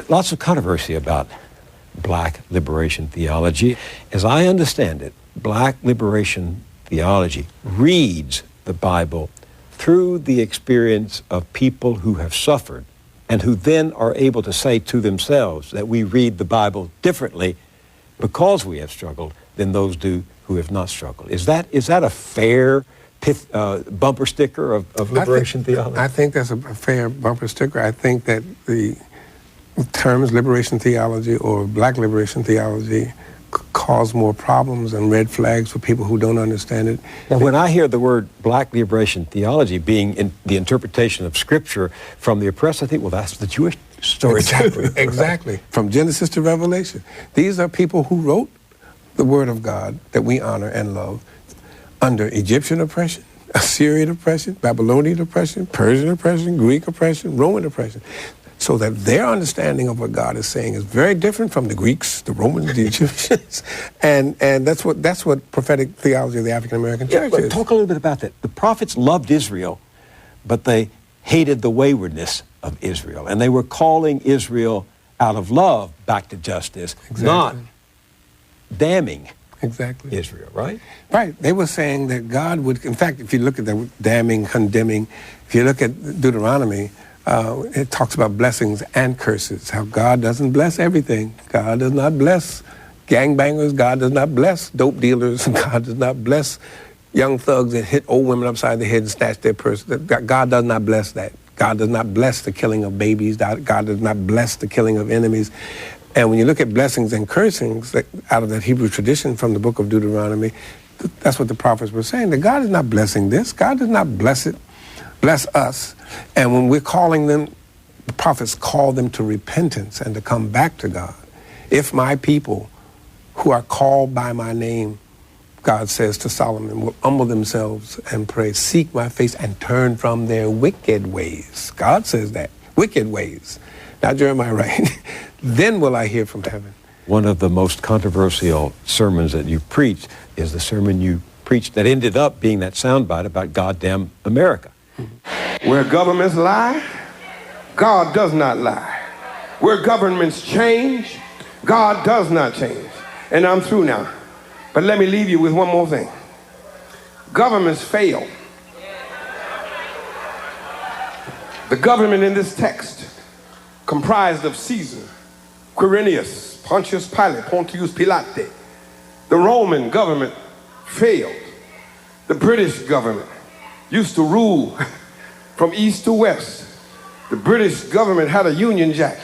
lots of controversy about black liberation theology. As I understand it, black liberation theology reads the Bible through the experience of people who have suffered and who then are able to say to themselves that we read the Bible differently because we have struggled than those do who have not struggled. Is that a fair bumper sticker of liberation theology? I think that's a fair bumper sticker. I think that the terms liberation theology or black liberation theology cause more problems and red flags for people who don't understand it. Now, when I hear the word black liberation theology being in the interpretation of Scripture from the oppressed, I think, well, that's the Jewish story. Exactly. From Genesis to Revelation. These are people who wrote the Word of God that we honor and love under Egyptian oppression, Assyrian oppression, Babylonian oppression, Persian oppression, Greek oppression, Roman oppression. So that their understanding of what God is saying is very different from the Greeks, the Romans, the Egyptians, and that's what prophetic theology of the African American church is. Talk a little bit about that. The prophets loved Israel, but they hated the waywardness of Israel, and they were calling Israel out of love back to justice, not damning Israel, right? Right. They were saying that God would, in fact, if you look at the damning, condemning, if you look at Deuteronomy, it talks about blessings and curses, how God doesn't bless everything. God does not bless gangbangers. God does not bless dope dealers. God does not bless young thugs that hit old women upside the head and snatch their purse. God does not bless that. God does not bless the killing of babies. God does not bless the killing of enemies. And when you look at blessings and cursings out of that Hebrew tradition from the book of Deuteronomy, that's what the prophets were saying, that God is not blessing this. God does not bless it. Bless us. And when we're calling them, the prophets call them to repentance and to come back to God. If my people who are called by my name, God says to Solomon, will humble themselves and pray, seek my face and turn from their wicked ways. God says that, wicked ways. Not Jeremiah, right? Then will I hear from heaven. One of the most controversial sermons that you preached is the sermon you preached that ended up being that soundbite about goddamn America. Where governments lie, God does not lie. Where governments change, God does not change. And I'm through now. But let me leave you with one more thing. Governments fail. The government in this text comprised of Caesar, Quirinius, Pontius Pilate, Pontius Pilate. The Roman government failed. The British government used to rule from east to west. The British government had a Union Jack.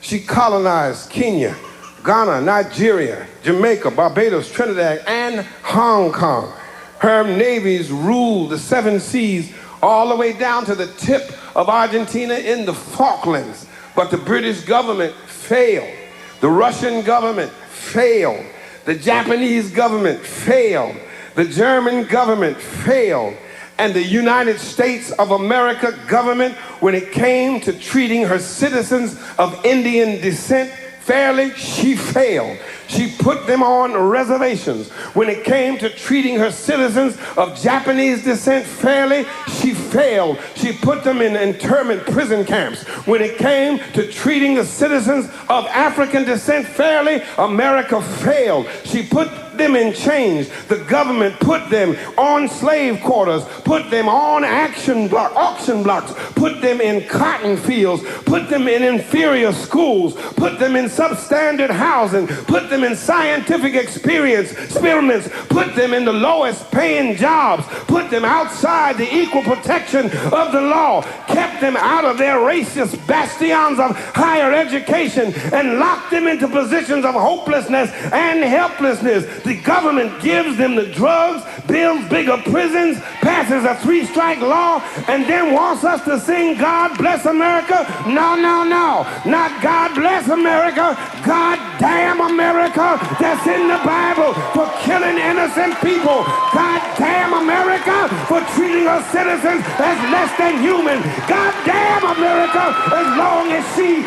She colonized Kenya, Ghana, Nigeria, Jamaica, Barbados, Trinidad, and Hong Kong. Her navies ruled the 7 seas all the way down to the tip of Argentina in the Falklands. But the British government failed. The Russian government failed. The Japanese government failed. The German government failed. And the United States of America government, when it came to treating her citizens of Indian descent fairly, she failed. She put them on reservations. When it came to treating her citizens of Japanese descent fairly, she failed. She put them in internment prison camps. When it came to treating the citizens of African descent fairly, America failed. She put them in chains. The government put them on slave quarters, put them on auction blocks, put them in cotton fields, put them in inferior schools, put them in substandard housing, put them in scientific experiments, put them in the lowest paying jobs, put them outside the equal protection of the law, kept them out of their racist bastions of higher education, and locked them into positions of hopelessness and helplessness. The government gives them the drugs, builds bigger prisons, passes a 3-strike law, and then wants us to sing God Bless America? No, no, no. Not God Bless America. God damn America. That's in the Bible for killing innocent people. God damn America for treating her citizens as less than human. God damn America as long as she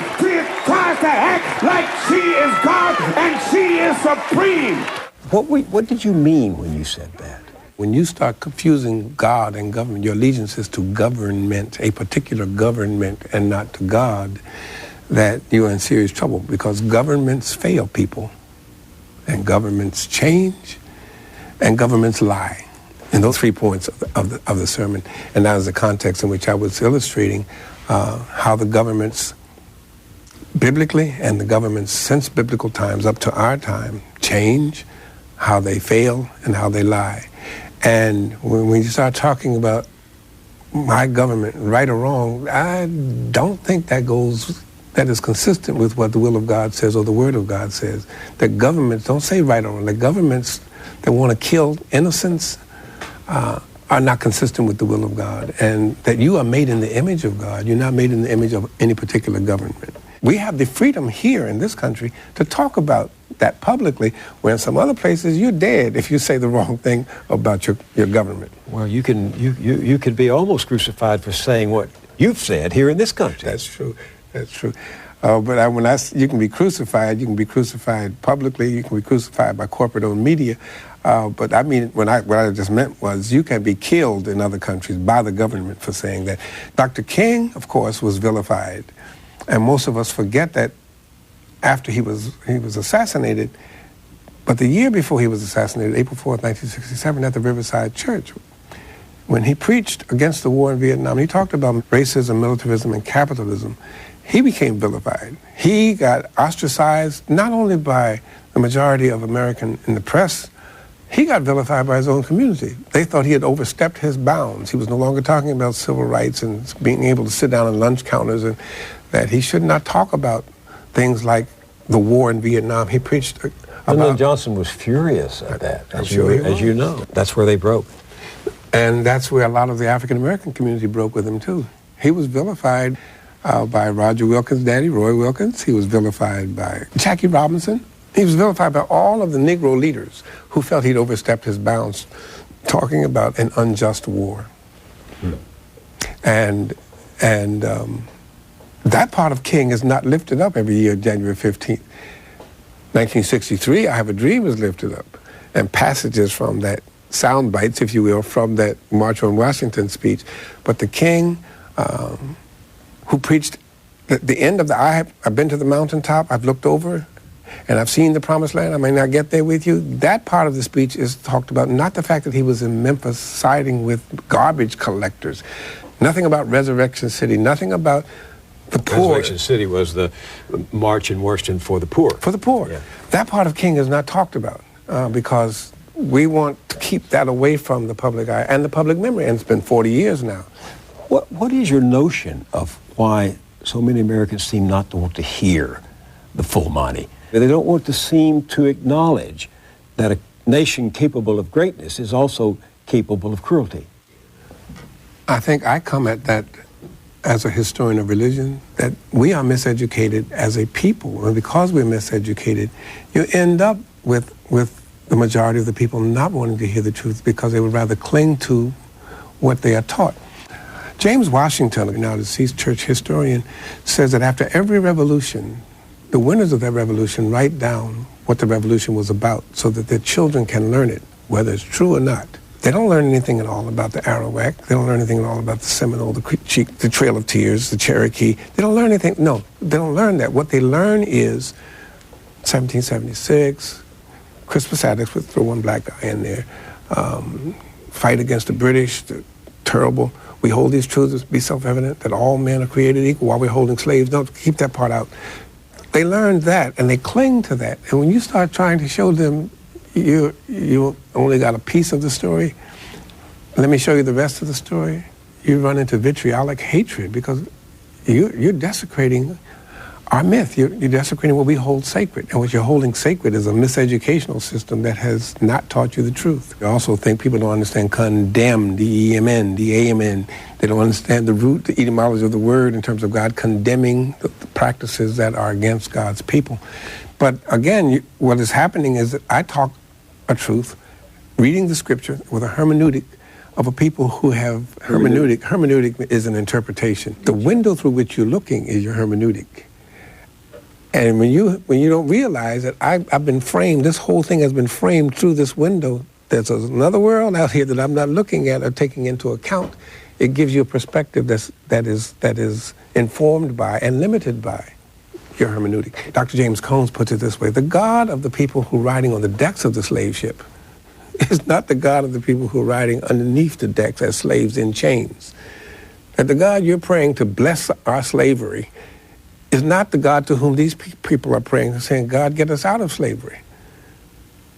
tries to act like she is God and she is supreme. What did you mean when you said that? When you start confusing God and government, your allegiance is to government, a particular government, and not to God, that you're in serious trouble, because governments fail people, and governments change, and governments lie. And those 3 points of the sermon, and that was the context in which I was illustrating how the governments, biblically, and the governments since biblical times up to our time, change, how they fail, and how they lie. And when you start talking about my government, right or wrong, I don't think that is consistent with what the will of God says or the Word of God says. That governments don't say right or wrong. The governments that want to kill innocents are not consistent with the will of God. And that you are made in the image of God. You're not made in the image of any particular government. We have the freedom here in this country to talk about that publicly, where in some other places you're dead if you say the wrong thing about your government. Well, you could be almost crucified for saying what you've said here in this country. That's true. That's true. But you can be crucified. You can be crucified publicly. You can be crucified by corporate-owned media. But I mean, what I just meant was you can be killed in other countries by the government for saying that. Dr. King, of course, was vilified, and most of us forget that after he was assassinated. But the year before he was assassinated, April 4th, 1967, at the Riverside Church, when he preached against the war in Vietnam, he talked about racism, militarism, and capitalism. He became vilified. He got ostracized not only by the majority of American in the press, he got vilified by his own community. They thought he had overstepped his bounds. He was no longer talking about civil rights and being able to sit down at lunch counters, and that he should not talk about things like the war in Vietnam. He preached about... Lyndon Johnson was furious at that, as you know. That's where they broke. And that's where a lot of the African-American community broke with him, too. He was vilified by Roger Wilkins' daddy, Roy Wilkins. He was vilified by Jackie Robinson. He was vilified by all of the Negro leaders who felt he'd overstepped his bounds, talking about an unjust war. And that part of King is not lifted up every year, January 15th. 1963, I Have a Dream was lifted up. And passages from that, sound bites, if you will, from that March on Washington speech. But the King, who preached the end of I've been to the mountaintop, I've looked over, and I've seen the promised land, I may not get there with you. That part of the speech is talked about, not the fact that he was in Memphis siding with garbage collectors. Nothing about Resurrection City, nothing about the poor. Resurrection City was the march in Washington for the poor. For the poor. Yeah. That part of King is not talked about because we want to keep that away from the public eye and the public memory, and it's been 40 years now. What is your notion of why so many Americans seem not to want to hear the full Monty? They don't want to seem to acknowledge that a nation capable of greatness is also capable of cruelty. I think I come at that as a historian of religion, that we are miseducated as a people. And because we're miseducated, you end up with the majority of the people not wanting to hear the truth because they would rather cling to what they are taught. James Washington, now deceased church historian, says that after every revolution, the winners of that revolution write down what the revolution was about so that their children can learn it, whether it's true or not. They don't learn anything at all about the Arawak. They don't learn anything at all about the Seminole, the Creek, the Trail of Tears, the Cherokee. They don't learn anything. No, they don't learn that. What they learn is 1776, Crispus Attucks, would throw one black guy in there, fight against the British, the terrible. We hold these truths to be self-evident, that all men are created equal while we're holding slaves. No, keep that part out. They learn that, and they cling to that. And when you start trying to show them you only got a piece of the story, let me show you the rest of the story, you run into vitriolic hatred because you're desecrating our myth. You're desecrating what we hold sacred. And what you're holding sacred is a miseducational system that has not taught you the truth. I also think people don't understand condemn, D-E-M-N, D-A-M-N. They don't understand the root, the etymology of the word in terms of God condemning the practices that are against God's people. But again, what is happening is that I talk a truth, reading the scripture with a hermeneutic of a people who have hermeneutic. Hermeneutic is an interpretation. The window through which you're looking is your hermeneutic. And when you don't realize that I've been framed, this whole thing has been framed through this window, there's another world out here that I'm not looking at or taking into account. It gives you a perspective that is informed by and limited by your hermeneutic. Dr. James Combs puts it this way: the God of the people who are riding on the decks of the slave ship is not the God of the people who are riding underneath the decks as slaves in chains. That the God you're praying to bless our slavery is not the God to whom these people are praying, saying, God, get us out of slavery.